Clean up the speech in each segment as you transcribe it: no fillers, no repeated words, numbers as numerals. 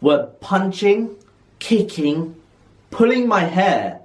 were punching, kicking, pulling my hair.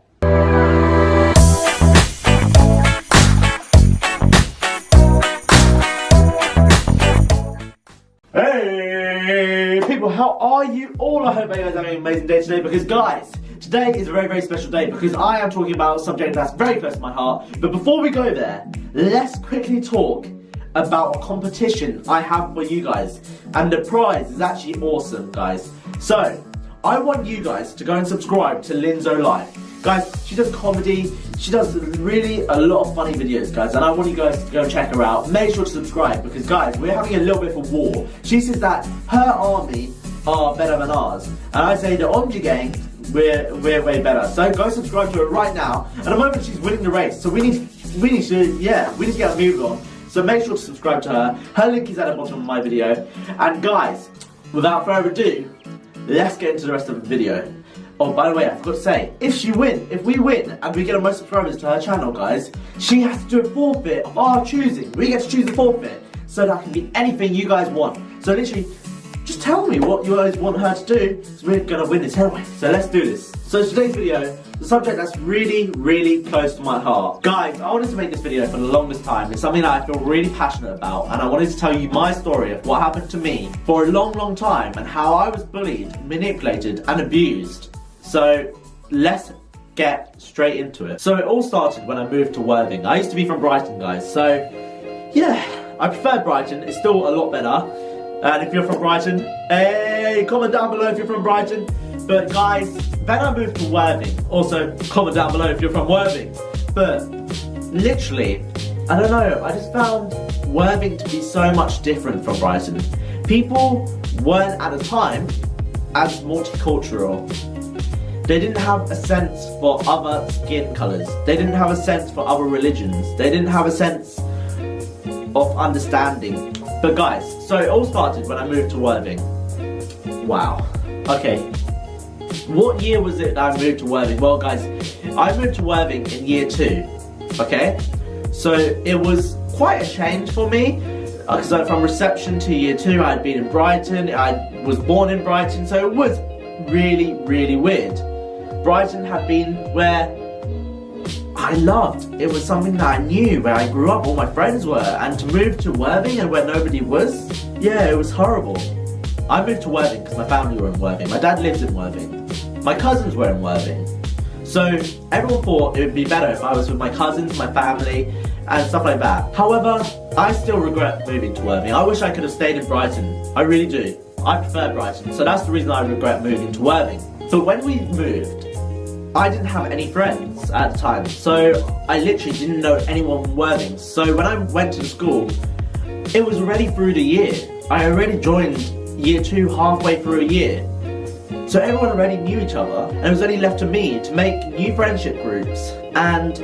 Hey people, how are you all? I hope you guys are having an amazing day today, because guys, today is a very, very special day because I am talking about a subject that's very close to my heart. But before we go there, let's quickly talk about a competition I have for you guys. And the prize is actually awesome, guys. So, I want you guys to go and subscribe to Linzo Life. Guys, she does comedy, she does really a lot of funny videos, guys, and I want you guys to go and check her out. Make sure to subscribe because, guys, we're having a little bit of a war. She says that her army are better than ours, and I say the aaamjuid gang, we're way better. So go subscribe to her right now. At the moment, she's winning the race, so we need to get a move on. So make sure to subscribe to her. Her link is at the bottom of my video. And guys, without further ado, let's get into the rest of the video. Oh, by the way, I forgot to say, if we win and we get the most subscribers to her channel, guys, she has to do a forfeit of our choosing. We get to choose a forfeit, so that can be anything you guys want. So literally, just tell me what you guys want her to do, because we're gonna win this anyway. So let's do this. So today's video, the subject that's really, really close to my heart. Guys, I wanted to make this video for the longest time. It's something that I feel really passionate about, and I wanted to tell you my story of what happened to me for a long, long time, and how I was bullied, manipulated, and abused. So let's get straight into it. So it all started when I moved to Worthing. I used to be from Brighton, guys, so yeah, I prefer Brighton. It's still a lot better. And if you're from Brighton, hey, comment down below if you're from Brighton. But guys, then I moved to Worthing. Also, comment down below if you're from Worthing. But literally, I don't know, I just found Worthing to be so much different from Brighton. People weren't at the time as multicultural. They didn't have a sense for other skin colours. They didn't have a sense for other religions. They didn't have a sense of understanding. But guys, so it all started when I moved to Worthing. Wow. Okay. What year was it that I moved to Worthing? Well guys, I moved to Worthing in year 2. Okay? So it was quite a change for me. Because from reception to year 2, I had been in Brighton. I was born in Brighton, so it was really, really weird. Brighton had been where I loved. It was something that I knew, where I grew up, all my friends were, and to move to Worthing and where nobody was, yeah, it was horrible. I moved to Worthing because my family were in Worthing. My dad lives in Worthing. My cousins were in Worthing. So everyone thought it would be better if I was with my cousins, my family, and stuff like that. However, I still regret moving to Worthing. I wish I could have stayed in Brighton. I really do. I prefer Brighton, so that's the reason I regret moving to Worthing. But when we moved, I didn't have any friends at the time, so I literally didn't know anyone in Worthing. So when I went to school, it was already through the year. I already joined year 2 halfway through a year. So everyone already knew each other, and it was only left to me to make new friendship groups. And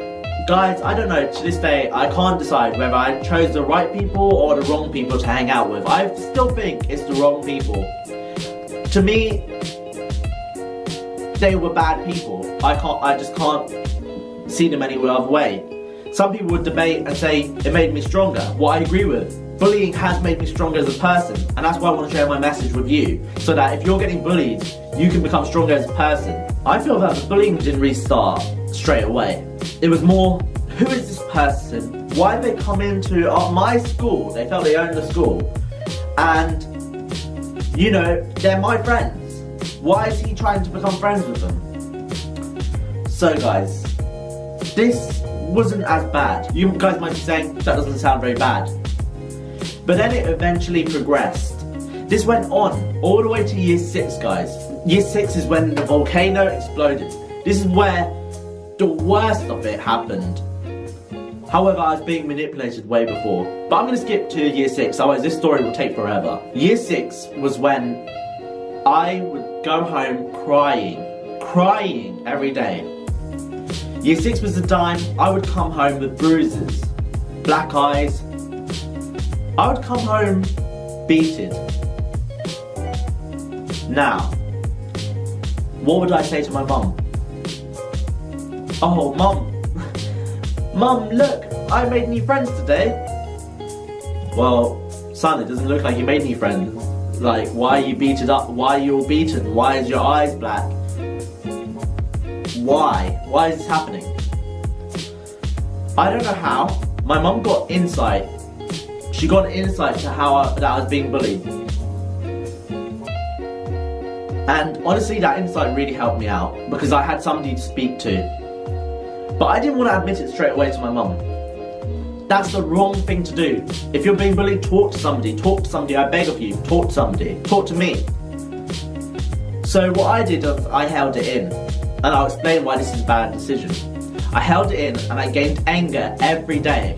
guys, I don't know, to this day, I can't decide whether I chose the right people or the wrong people to hang out with. I still think it's the wrong people. To me, they were bad people. I just can't see them any other way. Some people would debate and say it made me stronger. What I agree with. Bullying has made me stronger as a person, and that's why I want to share my message with you, so that if you're getting bullied, you can become stronger as a person. I feel that the bullying didn't really start straight away. It was more, who is this person? Why did they come into my school? They felt they owned the school. And, you know, they're my friends. Why is he trying to become friends with them? So guys, this wasn't as bad. You guys might be saying, that doesn't sound very bad. But then it eventually progressed. This went on all the way to year 6, guys. Year 6 is when the volcano exploded. This is where the worst of it happened. However, I was being manipulated way before. But I'm going to skip to year 6, otherwise this story will take forever. Year 6 was when I would go home crying every day. Year 6 was the time I would come home with bruises, black eyes. I would come home beaten. Now, what would I say to my mum? Oh, Mum, look, I made new friends today. Well, son, it doesn't look like you made any friends. Like, why are you beaten up? Why are you all beaten? Why is your eyes black? Why? Why is this happening? I don't know how. My mum got insight. She got insight to how that I was being bullied. And honestly, that insight really helped me out because I had somebody to speak to. But I didn't want to admit it straight away to my mum. That's the wrong thing to do. If you're being bullied, talk to somebody. Talk to somebody, I beg of you. Talk to somebody. Talk to me. So what I did, I held it in. And I'll explain why this is a bad decision. I held it in and I gained anger every day.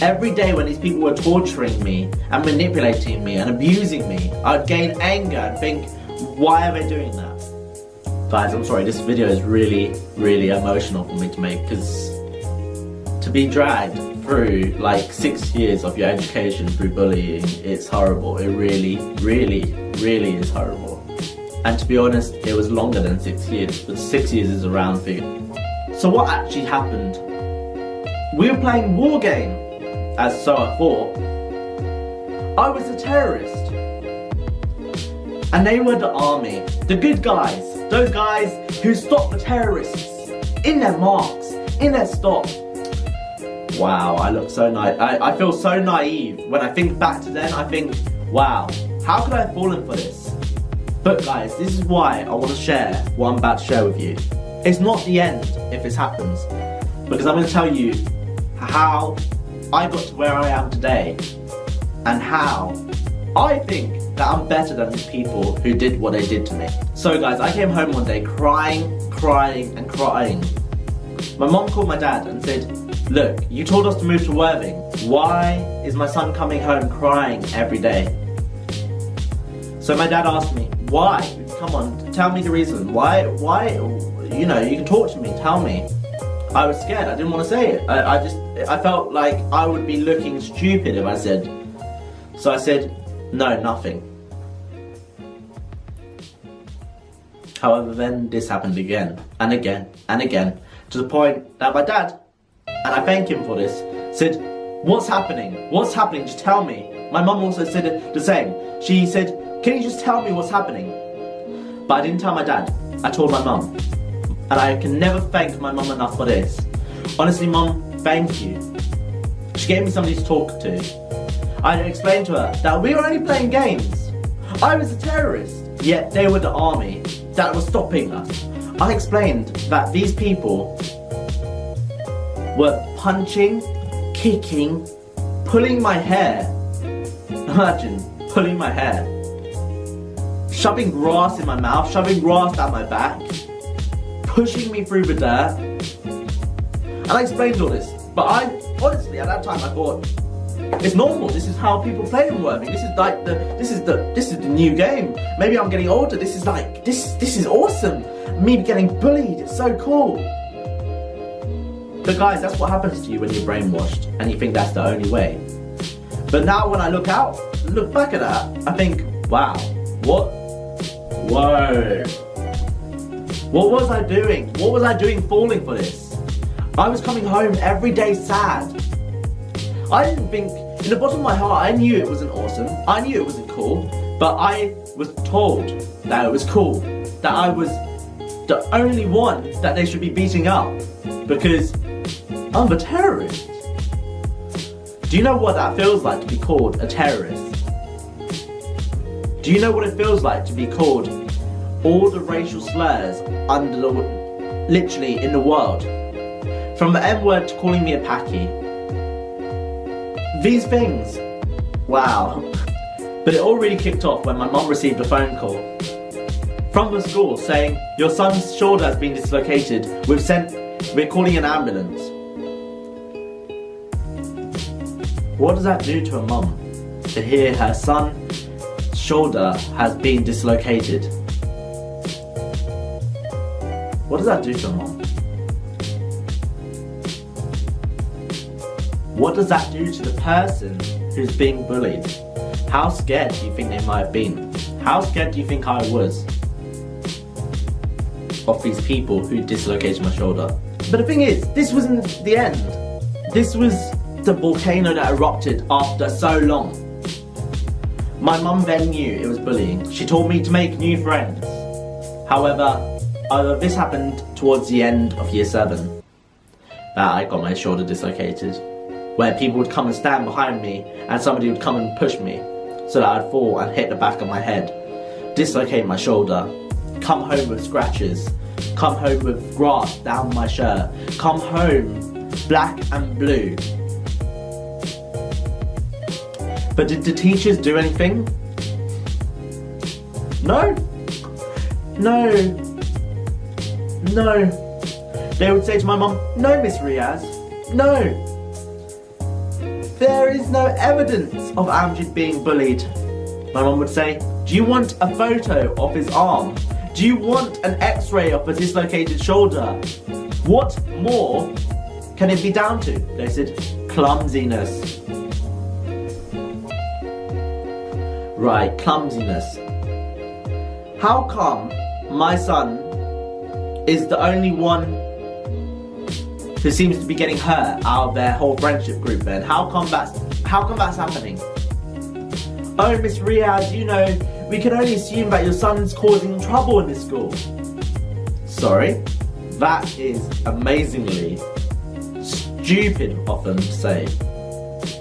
Every day when these people were torturing me and manipulating me and abusing me, I'd gain anger and think, why are they doing that? Guys, I'm sorry, this video is really, really emotional for me to make because to be dragged through like 6 years of your education through bullying, it's horrible. It really, really, really is horrible. And to be honest, it was longer than 6 years, but 6 years is a round figure. So what actually happened? We were playing war game, as so I thought. I was a terrorist. And they were the army, the good guys, those guys who stopped the terrorists in their marks, in their stop. Wow, I look so I feel so naive. When I think back to then, I think, wow, how could I have fallen for this? But guys, this is why I want to share what I'm about to share with you. It's not the end if this happens, because I'm going to tell you how I got to where I am today and how I think that I'm better than the people who did what they did to me. So guys, I came home one day crying and crying. My mom called my dad and said, look, you told us to move to Worthing. Why is my son coming home crying every day? So my dad asked me, why? Come on, tell me the reason. Why, you know, you can talk to me, tell me. I was scared, I didn't want to say it. I felt like I would be looking stupid if I said. So I said, no, nothing. However, then this happened again, and again, and again, to the point that my dad, and I thank him for this, said, what's happening? What's happening? Just tell me. My mum also said the same. She said, can you just tell me what's happening? But I didn't tell my dad. I told my mum. And I can never thank my mum enough for this. Honestly, mum, thank you. She gave me somebody to talk to. I explained to her that we were only playing games. I was a terrorist, yet they were the army that was stopping us. I explained that these people were punching, kicking, pulling my hair. Imagine, pulling my hair. Shoving grass in my mouth, shoving grass down my back, pushing me through the dirt. And I explained all this, but honestly at that time I thought, it's normal, this is how people play in Worthing. This is like this is the new game. Maybe I'm getting older, this is like, this is awesome. Me getting bullied, it's so cool. But guys, that's what happens to you when you're brainwashed and you think that's the only way. But now when I look back at that, I think, wow, whoa. What was I doing? What was I doing falling for this? I was coming home every day sad. I didn't think, in the bottom of my heart, I knew it wasn't awesome. I knew it wasn't cool. But I was told that it was cool. That I was the only one that they should be beating up. Because I'm a terrorist. Do you know what that feels like to be called a terrorist? Do you know what it feels like to be called all the racial slurs literally in the world? From the M-word to calling me a packy. These things. Wow. But it all really kicked off when my mum received a phone call from the school saying, your son's shoulder has been dislocated. We're calling an ambulance. What does that do to a mum to hear her son's shoulder has been dislocated? What does that do to a mum? What does that do to the person who's being bullied? How scared do you think they might have been? How scared do you think I was of these people who dislocated my shoulder? But the thing is, this wasn't the end. This was the volcano that erupted after so long. My mum then knew it was bullying. She told me to make new friends. However, this happened towards the end of year 7. That I got my shoulder dislocated. Where people would come and stand behind me and somebody would come and push me so that I'd fall and hit the back of my head. Dislocate my shoulder. Come home with scratches. Come home with grass down my shirt. Come home black and blue. But did the teachers do anything? No. No. No. They would say to my mum, "No, Miss Riaz, no. There is no evidence of aaamjuid being bullied." My mum would say, "Do you want a photo of his arm? Do you want an x-ray of a dislocated shoulder? What more can it be down to?" They said, "Clumsiness." Right, clumsiness. How come my son is the only one who seems to be getting hurt out of their whole friendship group then? How come that's happening? "Oh, Miss Riaz, you know, we can only assume that your son's causing trouble in this school." Sorry? That is amazingly stupid of them to say.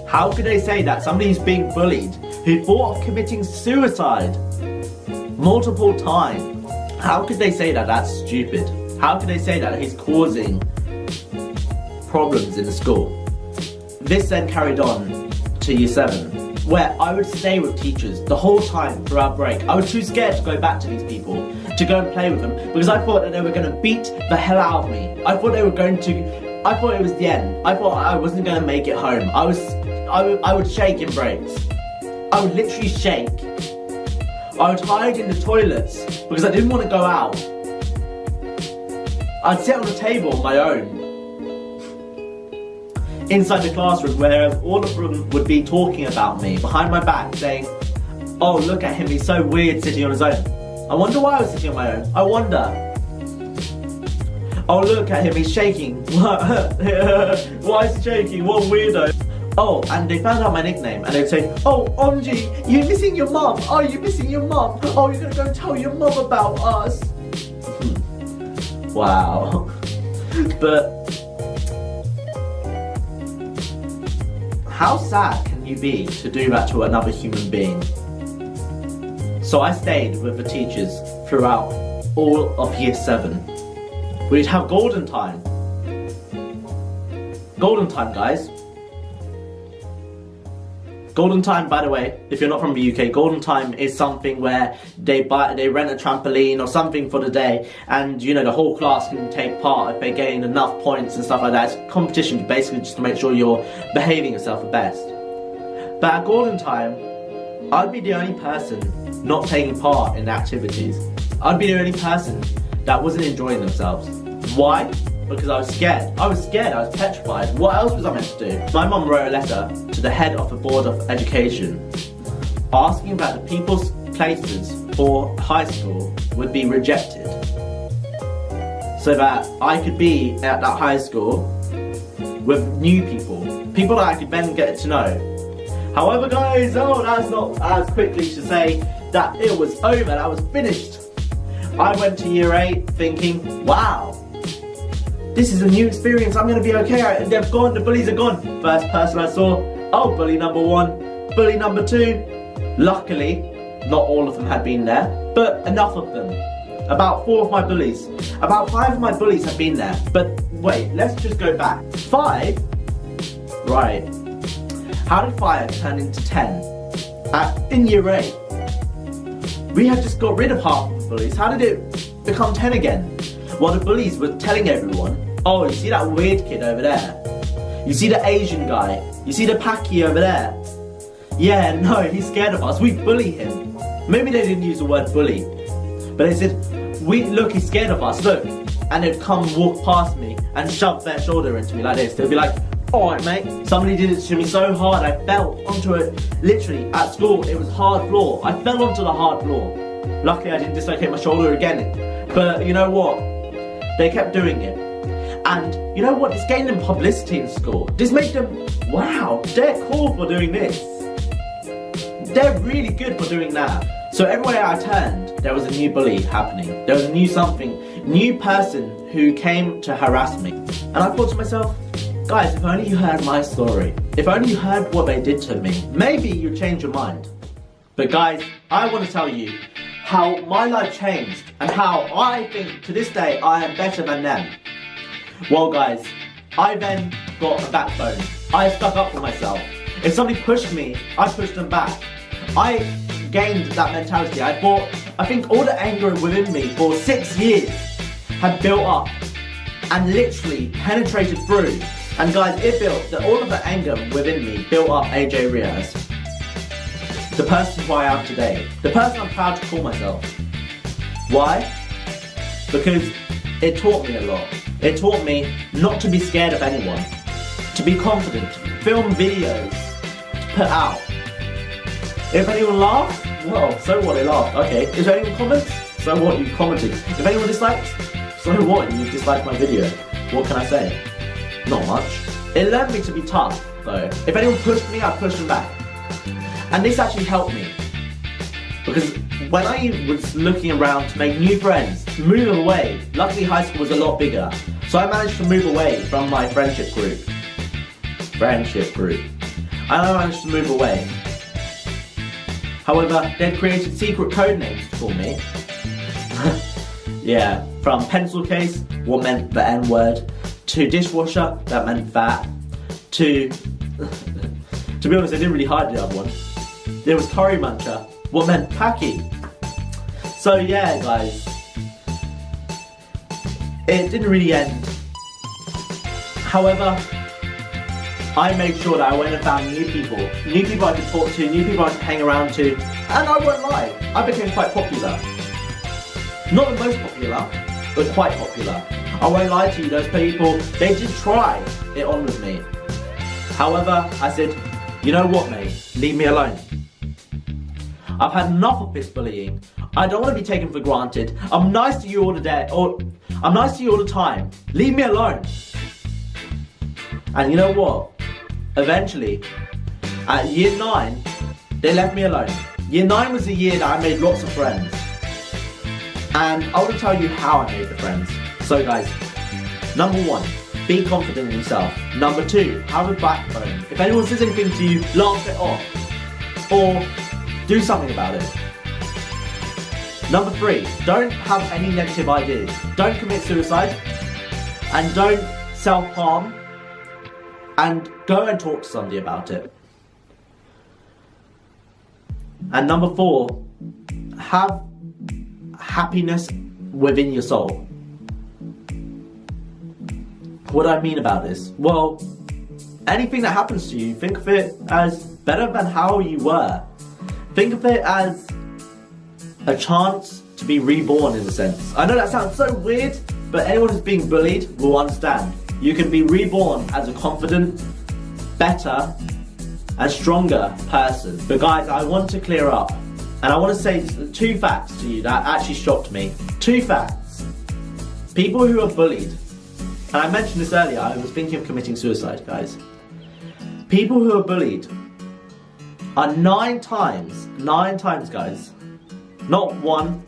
How could they say that somebody's being bullied who thought of committing suicide multiple times? How could they say that that's stupid? How could they say that he's causing problems in the school? This then carried on to year 7, where I would stay with teachers the whole time throughout break. I was too scared to go back to these people, to go and play with them, because I thought that they were going to beat the hell out of me. I thought it was the end. I thought I wasn't going to make it home. I would shake in breaks. I would literally shake. I would hide in the toilets because I didn't want to go out. I'd sit on a table on my own inside the classroom, whereas all of them would be talking about me behind my back, saying, "Oh, look at him, he's so weird sitting on his own." I wonder why I was sitting on my own. I wonder. "Oh, look at him, he's shaking." Why is he shaking? What a weirdo. Oh, and they found out my nickname, and they'd say, "Oh, Omji, you're missing your mum. Oh, you're missing your mum. Oh, you're gonna go and tell your mum about us." Wow. But how sad can you be to do that to another human being? So I stayed with the teachers throughout all of year 7. We'd have golden time. Golden time, guys. Golden time, by the way, if you're not from the UK, golden time is something where they rent a trampoline or something for the day, and you know the whole class can take part if they gain enough points and stuff like that. It's competition, basically, just to make sure you're behaving yourself the best. But at golden time, I'd be the only person not taking part in the activities. I'd be the only person that wasn't enjoying themselves. Why? Because I was scared. I was petrified. What else was I meant to do? My mum wrote a letter to the head of the Board of Education asking that the people's places for high school would be rejected so that I could be at that high school with new people that I could then get to know. However, guys, that's not as quickly to say that it was over, that I was finished. I went to year 8 thinking, wow, this is a new experience, I'm going to be okay, they've gone, the bullies are gone. First person I saw, oh, bully number 1, bully number 2. Luckily, not all of them had been there, but enough of them. About 4 of my bullies. About 5 of my bullies had been there. But wait, let's just go back. 5? Right. How did 5 turn into 10? In year 8. We had just got rid of half of the bullies. How did it become 10 again? Well, the bullies were telling everyone, oh, you see that weird kid over there? You see the Asian guy? You see the Paki over there? Yeah, no, he's scared of us. We bully him. Maybe they didn't use the word bully, but they said, look, he's scared of us, look. And they'd come walk past me and shove their shoulder into me like this. They'd be like, alright mate. Somebody did it to me so hard, I fell onto it. Literally, at school, it was hard floor. I fell onto the hard floor. Luckily, I didn't dislocate my shoulder again. But you know what? They kept doing it. And you know what? It's gained them publicity in school. This made them, wow, they're cool for doing this. they're really good for doing that. So everywhere I turned, there was a new bully happening. There was a new person who came to harass me. And I thought to myself, guys, if only you heard my story, if only you heard what they did to me, maybe you'd change your mind. But guys, I want to tell you how my life changed and how I think to this day I am better than them. Well guys, I then got a backbone. I stuck up for myself. If somebody pushed me, I pushed them back. I gained that mentality. I think all the anger within me for 6 years had built up and literally penetrated through. And guys, all of the anger within me built up AJ Riaz. The person who I am today. The person I'm proud to call myself. Why? Because it taught me a lot. It taught me not to be scared of anyone. To be confident. To film videos. To put out. If anyone laughs, well, so what, they laughed. Okay. If anyone comments, so what, you commented. If anyone dislikes, so what, you disliked my video. What can I say? Not much. It led me to be tough, though. If anyone pushed me, I pushed them back. And this actually helped me. Because when I was looking around to make new friends, move away, luckily high school was a lot bigger. So I managed to move away from my friendship group. And I managed to move away. However, they'd created secret code names for me. Yeah, from pencil case, what meant the N-word, to dishwasher, that meant fat, to be honest, I didn't really hide the other one. There was curry muncher, what meant packy. So yeah, guys, it didn't really end. However, I made sure that I went and found new people I could talk to, new people I could hang around to, and I won't lie, I became quite popular. Not the most popular, but quite popular. I won't lie to you, those people, they did try it on with me. However, I said, you know what, mate, leave me alone. I've had enough of this bullying. I don't want to be taken for granted. I'm nice to you all the day, I'm nice to you all the time. Leave me alone. And you know what? Eventually, at year 9, they left me alone. Year 9 was the year that I made lots of friends. And I want to tell you how I made the friends. So guys, number 1, be confident in yourself. Number 2, have a backbone. If anyone says anything to you, laugh it off. Or do something about it. Number 3, don't have any negative ideas. Don't commit suicide. And don't self-harm. And go and talk to somebody about it. And number 4, have happiness within your soul. What do I mean about this? Well, anything that happens to you, think of it as better than how you were. Think of it as a chance to be reborn in a sense. I know that sounds so weird, but anyone who's being bullied will understand. You can be reborn as a confident, better, and stronger person. But guys, I want to clear up, and I want to say 2 facts to you that actually shocked me. 2 facts. People who are bullied, and I mentioned this earlier, I was thinking of committing suicide, guys. People who are bullied are 9 times, guys, not 1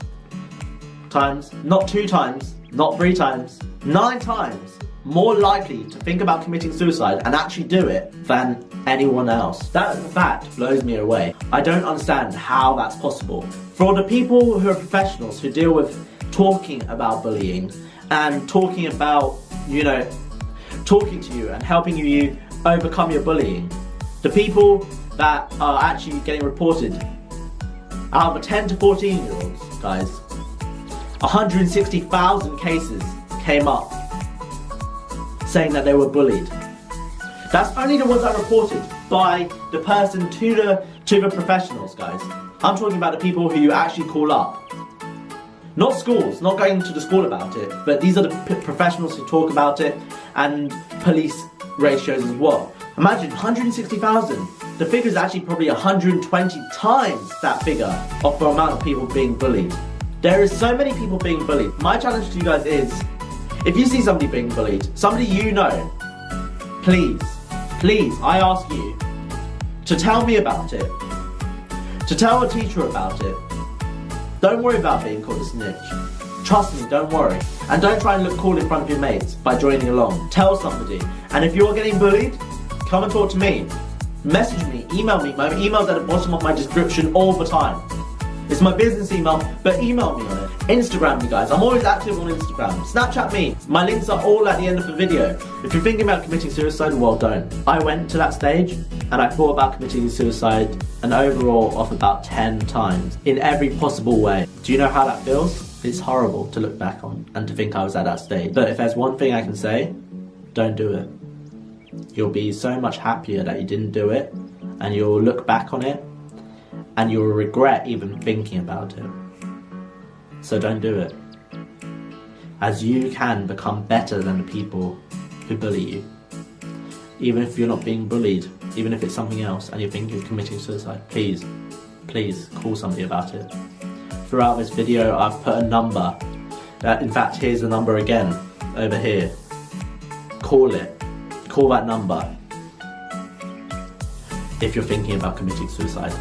times, not 2 times, not 3 times, 9 times more likely to think about committing suicide and actually do it than anyone else. That fact blows me away. I don't understand how that's possible. For the people who are professionals who deal with talking about bullying and talking about, talking to you and helping you overcome your bullying, the people that are actually getting reported, out of the 10 to 14 year olds, guys, 160,000 cases came up saying that they were bullied. That's only the ones that are reported by the person to the professionals, guys. I'm talking about the people who you actually call up. Not schools, not going to the school about it, but these are the professionals who talk about it, and police ratios as well. Imagine 160,000. The figure is actually probably 120 times that figure of the amount of people being bullied. There is so many people being bullied. My challenge to you guys is, if you see somebody being bullied, somebody you know, please, I ask you to tell me about it. to tell a teacher about it. Don't worry about being called a snitch. Trust me, don't worry. And don't try and look cool in front of your mates by joining along. Tell somebody. And if you're getting bullied, come and talk to me. Message me, email me. My email's at the bottom of my description all the time. It's my business email, but email me on it. Instagram me, guys. I'm always active on Instagram. Snapchat me. My links are all at the end of the video. If you're thinking about committing suicide, well, don't. I went to that stage and I thought about committing suicide an overall of about 10 times in every possible way. Do you know how that feels? It's horrible to look back on and to think I was at that stage. But if there's one thing I can say, don't do it. You'll be so much happier that you didn't do it, and you'll look back on it and you'll regret even thinking about it. So don't do it. As you can become better than the people who bully you. Even if you're not being bullied, even if it's something else and you think you're committing suicide, please call somebody about it. Throughout this video I've put a number. In fact, here's the number again, over here. Call it. Call that number. If you're thinking about committing suicide,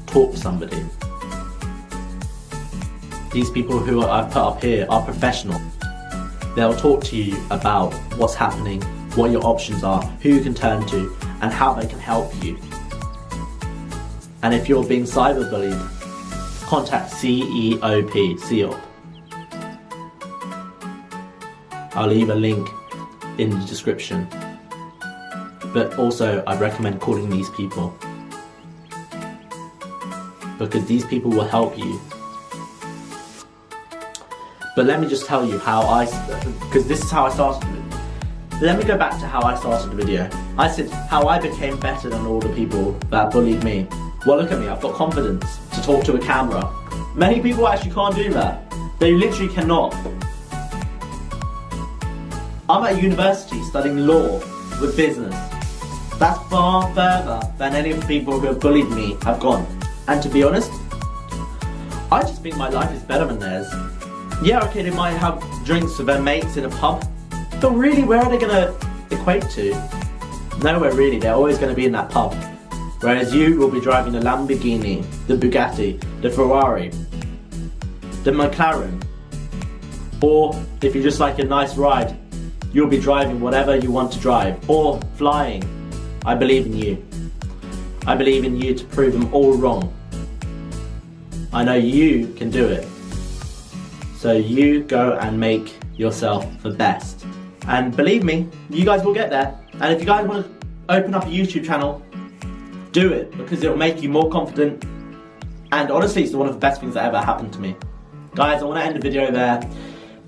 talk to somebody. These people who I've put up here are professional. They'll talk to you about what's happening, what your options are, who you can turn to, and how they can help you. And if you're being cyberbullied, contact CEOP. I'll leave a link in the description. But also, I'd recommend calling these people, because these people will help you. But let me just tell you how because this is how I started it. Let me go back to how I started the video. I said how I became better than all the people that bullied me. Well, look at me, I've got confidence to talk to a camera. Many people actually can't do that. They literally cannot. I'm at university studying law with business. That's far further than any of the people who have bullied me have gone. And to be honest, I just think my life is better than theirs. Yeah, okay, they might have drinks with their mates in a pub, but really, where are they gonna equate to? Nowhere really, they're always gonna be in that pub. Whereas you will be driving the Lamborghini, the Bugatti, the Ferrari, the McLaren. Or, if you just like a nice ride, you'll be driving whatever you want to drive. Or flying. I believe in you. I believe in you to prove them all wrong. I know you can do it. So you go and make yourself the best. And believe me, you guys will get there. And if you guys want to open up a YouTube channel, do it, because it'll make you more confident. And honestly, it's one of the best things that ever happened to me. Guys, I want to end the video there.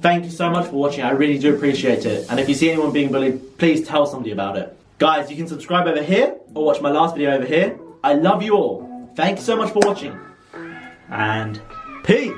Thank you so much for watching. I really do appreciate it. And if you see anyone being bullied, please tell somebody about it. Guys, you can subscribe over here or watch my last video over here. I love you all. Thank you so much for watching. And peace.